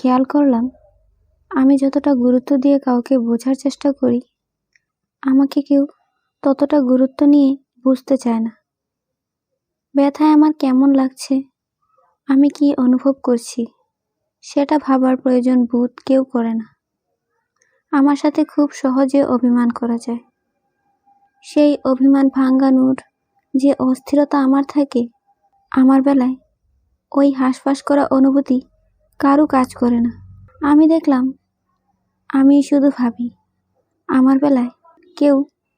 খেয়াল করলাম আমি যতটা গুরুত্ব দিয়ে কাউকে বোঝার চেষ্টা করি, আমাকে কেউ ততটা গুরুত্ব নিয়ে বুঝতে চায় না। ব্যথায় আমার কেমন লাগছে, আমি কি অনুভব করছি, সেটা ভাবার প্রয়োজন বোধ কেউ করে না। আমার সাথে খুব সহজে অভিমান করা যায়। সেই অভিমান ভাঙানোর যে অস্থিরতা আমার থাকে, আমার বেলায় ওই হাঁসফাঁস করা অনুভূতি কারও কাজ করে না। আমি দেখলাম আমি শুধু ভাবি, আমার বেলায় কেউ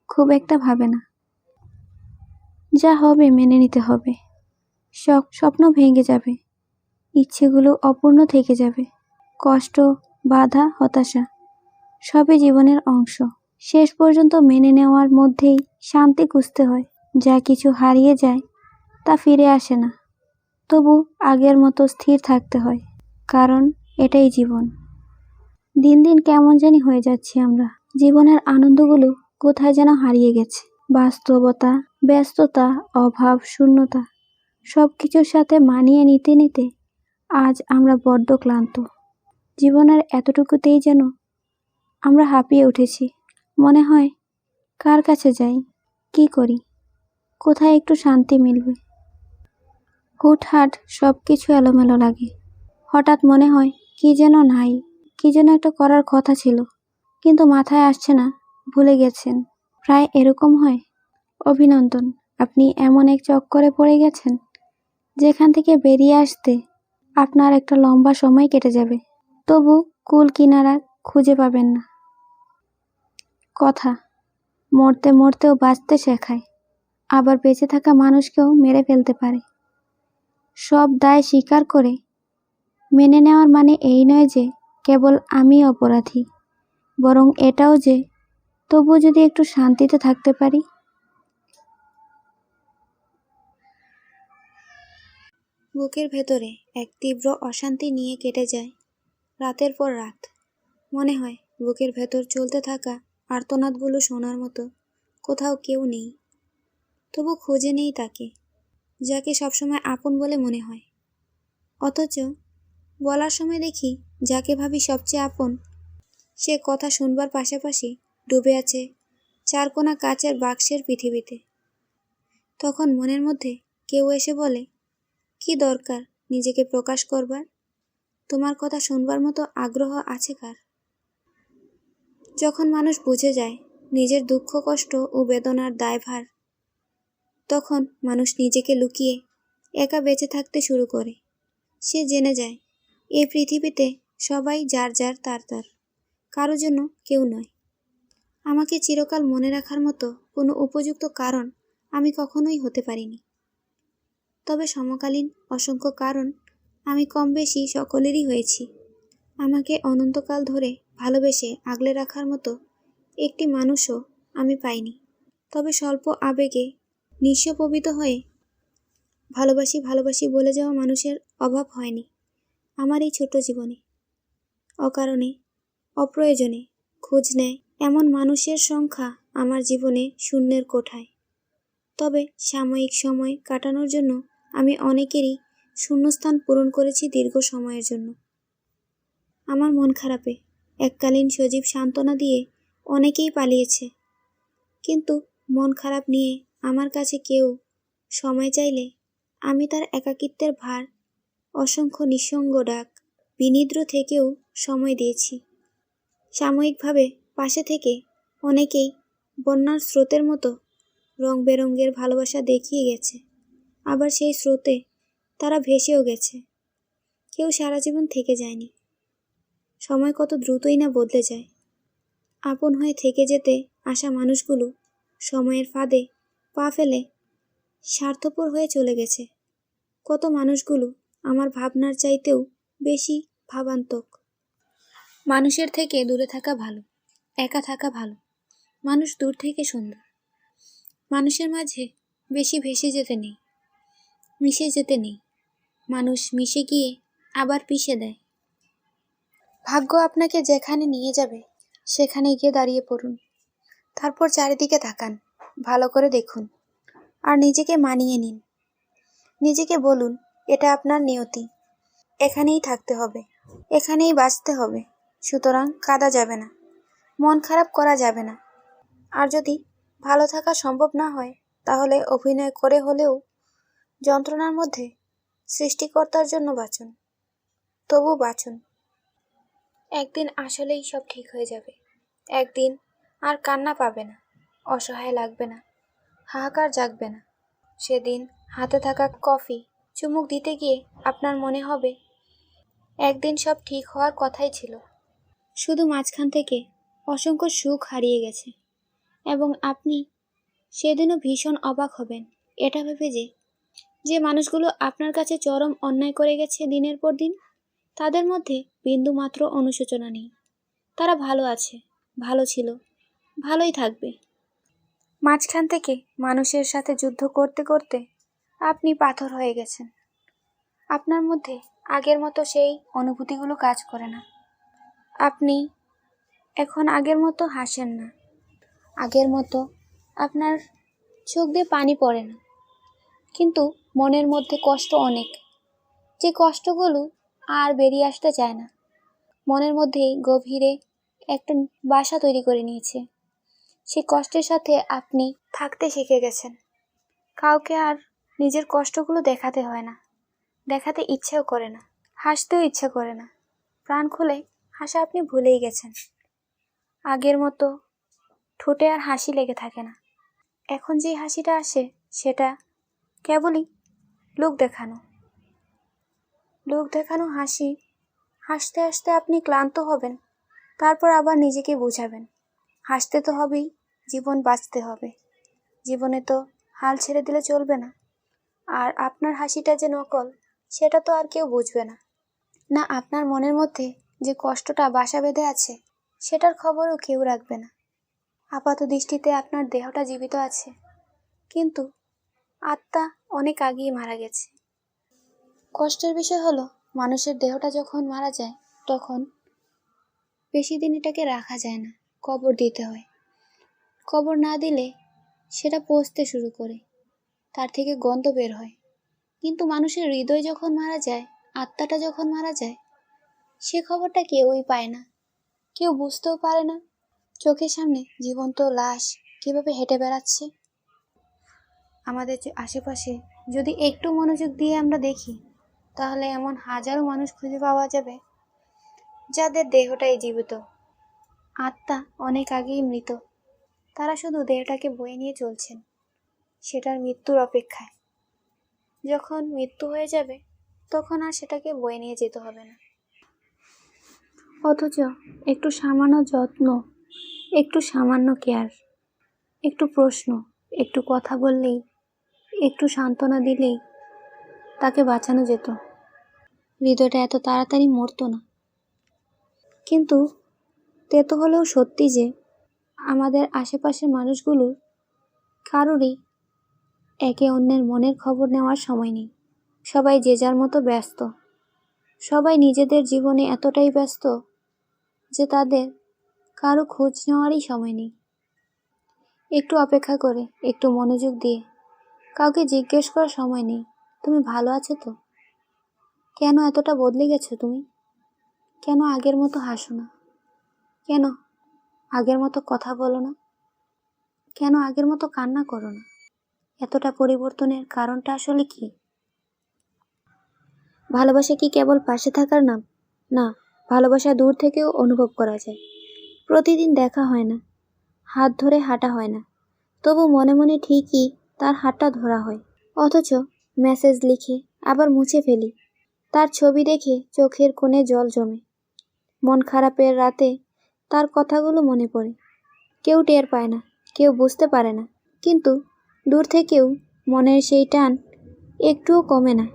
খুব একটা ভাবে না। যা হবে মেনে নিতে হবে। স্বপ্ন ভেঙে যাবে, ইচ্ছেগুলো অপূর্ণ থেকে যাবে। কষ্ট, বাধা, হতাশা সবই জীবনের অংশ। শেষ পর্যন্ত মেনে নেওয়ার মধ্যেই শান্তি খুঁজতে হয়। যা কিছু হারিয়ে যায় তা ফিরে আসে না, তবু আগের মতো স্থির থাকতে হয়, কারণ এটাই জীবন। দিন দিন কেমন জানি হয়ে যাচ্ছি আমরা। জীবনের আনন্দগুলো কোথায় যেন হারিয়ে গেছে। বাস্তবতা, ব্যস্ততা, অভাব, শূন্যতা সব কিছুর সাথে মানিয়ে নিতে নিতে আজ আমরা বড্ড ক্লান্ত। জীবনের এতটুকুতেই যেন আমরা হাঁপিয়ে উঠেছি। মনে হয় কার কাছে যাই, কি করি, কোথায় একটু শান্তি মিলবে। হুটহাট সব কিছু এলোমেলো লাগে। হঠাৎ মনে হয় কি যেন নাই, কি যেন একটা করার কথা ছিল, কিন্তু মাথায় আসছে না, ভুলে গেছেন। প্রায় এরকম হয়। অভিনন্দন, আপনি এমন এক চক্করে পড়ে গেছেন যেখান থেকে বেরিয়ে আসতে আপনার একটা লম্বা সময় কেটে যাবে, তবু কুল কিনারা খুঁজে পাবেন না। কথা, মরতে মরতেও বাঁচতে শেখায়, আবার বেঁচে থাকা মানুষকেও মেরে ফেলতে পারে। সব দায় স্বীকার করে মেনে নেওয়ার মানে এই নয় যে কেবল আমি অপরাধী, বরং এটাও যে তবু যদি একটু শান্তিতে থাকতে পারি। বুকের ভেতরে এক তীব্র অশান্তি নিয়ে কেটে যায় রাতের পর রাত। মনে হয় বুকের ভেতর চলতে থাকা আর্তনাদগুলো শোনার মতো কোথাও কেউ নেই, তবু খুঁজে নেই তাকে, যাকে সবসময় আপন বলে মনে হয়। অথচ বলার সময় দেখি যাকে ভাবি সবচেয়ে আপন, সে কথা শুনবার পাশাপাশি ডুবে আছে চারকোনা কাচের বাক্সের পৃথিবীতে। তখন মনের মধ্যে কেউ এসে বলে, কি দরকার নিজেকে প্রকাশ করবার, তোমার কথা শুনবার মতো আগ্রহ আছে কার? যখন মানুষ বুঝে যায় নিজের দুঃখ, কষ্ট ও বেদনার দায়ভার, তখন মানুষ নিজেকে লুকিয়ে একা বেঁচে থাকতে শুরু করে। সে জেনে যায় এই পৃথিবীতে সবাই যার যার তার তার, কারো জন্য কেউ নয়। আমাকে চিরকাল মনে রাখার মতো কোনো উপযুক্ত কারণ আমি কখনোই হতে পারিনি, তবে সমকালীন অসংখ্য কারণ আমি কম বেশি সকলেরই হয়েছি। আমাকে অনন্তকাল ধরে ভালোবেসে আগলে রাখার মতো একটি মানুষও আমি পাইনি, তবে স্বল্প আবেগে নিঃস্বপবিত হয়ে ভালোবাসি ভালোবাসি বলে যাওয়া মানুষের অভাব হয়নি আমার এই ছোট জীবনে। অকারণে, অপ্রয়োজনে খোঁজ নেয় এমন মানুষের সংখ্যা আমার জীবনে শূন্যের কোঠায়। তবে সাময়িক সময় কাটানোর জন্য আমি অনেকেরই শূন্যস্থান পূরণ করেছি দীর্ঘ সময়ের জন্য। আমার মন খারাপে এককালীন সজীব সান্ত্বনা দিয়ে অনেকেই পালিয়েছে, কিন্তু মন খারাপ নিয়ে আমার কাছে কেউ সময় চাইলে আমি তার একাকিত্বের ভার, অসংখ্য নিঃসঙ্গ ডাক, বিনিদ্র থেকেও সময় দিয়েছি। সাময়িকভাবে পাশে থেকে অনেকেই বন্যার স্রোতের মতো রং বেরঙের ভালোবাসা দেখিয়ে গেছে, আবার সেই স্রোতে তারা ভেসেও গেছে। কেউ সারা জীবন থেকে যায়নি। সময় কত দ্রুতই না বদলে যায়। আপন হয়ে থেকে যেতে আসা মানুষগুলো সময়ের ফাঁদে পা ফেলে স্বার্থপর হয়ে চলে গেছে। কত মানুষগুলো আমার ভাবনার চাইতেও বেশি ভাবান্তক। মানুষের থেকে দূরে থাকা ভালো, একা থাকা ভালো। মানুষ দূর থেকে সুন্দর। মানুষের মাঝে বেশি ভেসে যেতে নেই, মিশে যেতে নেই। মানুষ মিশে গিয়ে আবার পিষে দেয়। ভাগ্য আপনাকে যেখানে নিয়ে যাবে সেখানে গিয়ে দাঁড়িয়ে পড়ুন। তারপর চারিদিকে তাকান, ভালো করে দেখুন, আর নিজেকে মানিয়ে নিন। নিজেকে বলুন এটা আপনার নিয়তি, এখানেই থাকতে হবে। এখানেই বাঁচতে হবে, সুতরাং কাঁদা যাবে না, মন খারাপ করা যাবে না। আর যদি ভালো থাকা সম্ভব না হয়, তাহলে অভিনয় করে হলেও যন্ত্রণার মধ্যে সৃষ্টিকর্তার জন্য বাঁচুন, তবু বাঁচুন। একদিন আসলেই সব ঠিক হয়ে যাবে। একদিন আর কান্না পাবে না, অসহায় লাগবে না, হাহাকার জাগবে না। সেদিন হাতে থাকা কফি চুমুক দিতে গিয়ে আপনার মনে হবে একদিন সব ঠিক হওয়ার কথাই ছিল, শুধু মাঝখান থেকে অসংখ্য সুখ হারিয়ে গেছে। এবং আপনি সেদিনও ভীষণ অবাক হবেন এটা ভেবে যে মানুষগুলো আপনার কাছে চরম অন্যায় করে গেছে দিনের পর দিন, তাদের মধ্যে বিন্দুমাত্র অনুশোচনা নেই। তারা ভালো আছে, ভালো ছিল, ভালোই থাকবে। মাঝখান থেকে মানুষের সাথে যুদ্ধ করতে করতে আপনি পাথর হয়ে গেছেন। আপনার মধ্যে আগের মতো সেই অনুভূতিগুলো কাজ করে না। আপনি এখন আগের মতো হাসেন না, আগের মতো আপনার চোখ দিয়ে পানি পড়ে না। কিন্তু মনের মধ্যে কষ্ট অনেক, যে কষ্টগুলো আর বেরিয়ে আসতে চায় না। মনের মধ্যেই গভীরে একটা বাসা তৈরি করে নিয়েছে। সেই কষ্টের সাথে আপনি থাকতে শিখে গেছেন। কাউকে আর নিজের কষ্টগুলো দেখাতে হয় না, দেখাতে ইচ্ছেও করে না, হাসতেও ইচ্ছে করে না। প্রাণ খুলে হাসা আপনি ভুলেই গেছেন। আগের মতো ঠোঁটে আর হাসি লেগে থাকে না। এখন যে হাসিটা আসে সেটা কেবলই লোক দেখানো হাসি। হাসতে হাসতে আপনি ক্লান্ত হবেন, তারপর আবার নিজেকে বোঝাবেন হাসতে তো হবেই, জীবন বাঁচতে হবে, জীবনে তো হাল ছেড়ে দিলে চলবে না। আর আপনার হাসিটা যে নকল সেটা তো আর কেউ বুঝবে না। না, আপনার মনের মধ্যে যে কষ্টটা বাসা বেঁধে আছে সেটার খবরও কেউ রাখবে না। আপাত দৃষ্টিতে আপনার দেহটা জীবিত আছে, কিন্তু আত্মা অনেক আগেই মারা গেছে। কষ্টের বিষয় হলো মানুষের দেহটা যখন মারা যায় তখন বেশি দিন এটাকে রাখা যায় না, কবর দিতে হয়। কবর না দিলে সেটা পচতে শুরু করে, তার থেকে গন্ধ বের হয়। কিন্তু মানুষের হৃদয় যখন মারা যায়, আত্মাটা যখন মারা যায়, সে খবরটা কেউই পায় না, কেউ বুঝতেও পারে না। চোখের সামনে জীবন্ত লাশ কিভাবে হেঁটে বেড়াচ্ছে। আমাদের আশেপাশে যদি একটু মনোযোগ দিয়ে আমরা দেখি, তাহলে এমন হাজারো মানুষ খুঁজে পাওয়া যাবে যাদের দেহটাই জীবিত, আত্মা অনেক আগেই মৃত। তারা শুধু দেহটাকে বয়ে নিয়ে চলছেন, সেটার মৃত্যুর অপেক্ষায়। যখন মৃত্যু হয়ে যাবে তখন আর সেটাকে বয়ে নিয়ে যেতে হবে না। অথচ একটু সামান্য যত্ন, একটু সামান্য কেয়ার, একটু প্রশ্ন, একটু কথা বললেই, একটু সান্ত্বনা দিলেই তাকে বাঁচানো যেত। হৃদয়টা এত তাড়াতাড়ি মরতো না। কিন্তু তেতো হলেও সত্যি যে আমাদের আশেপাশের মানুষগুলোর কারোরই একে অন্যের মনের খবর নেওয়ার সময় নেই। সবাই যে যার মতো ব্যস্ত, সবাই নিজেদের জীবনে এতটাই ব্যস্ত যে তাদের কারো খোঁজ নেওয়ারই সময় নেই। একটু অপেক্ষা করে, একটু মনোযোগ দিয়ে কাউকে জিজ্ঞেস করার সময় নেই, তুমি ভালো আছো তো? কেন এতটা বদলে গেছো তুমি? কেন আগের মতো হাসো না? কেন আগের মতো কথা বলো না? কেন আগের মতো কান্না করো না? এতটা পরিবর্তনের কারণটা আসলে কি? ভালোবাসা কি কেবল পাশে থাকার নাম? না, ভালোবাসা দূর থেকেও অনুভব করা যায়। প্রতিদিন দেখা হয় না, হাত ধরে হাঁটা হয় না, তবু মনে মনে ঠিকই তার হাতটা ধরা হয়। অথচ মেসেজ লিখে আবার মুছে ফেলি, তার ছবি দেখে চোখের কোণে জল জমে। মন খারাপের রাতে তার কথাগুলো মনে পড়ে। কেউ টের পায় না, কেউ বুঝতে পারে না, কিন্তু দূর থেকেও মনের সেই টান একটুও কমে না।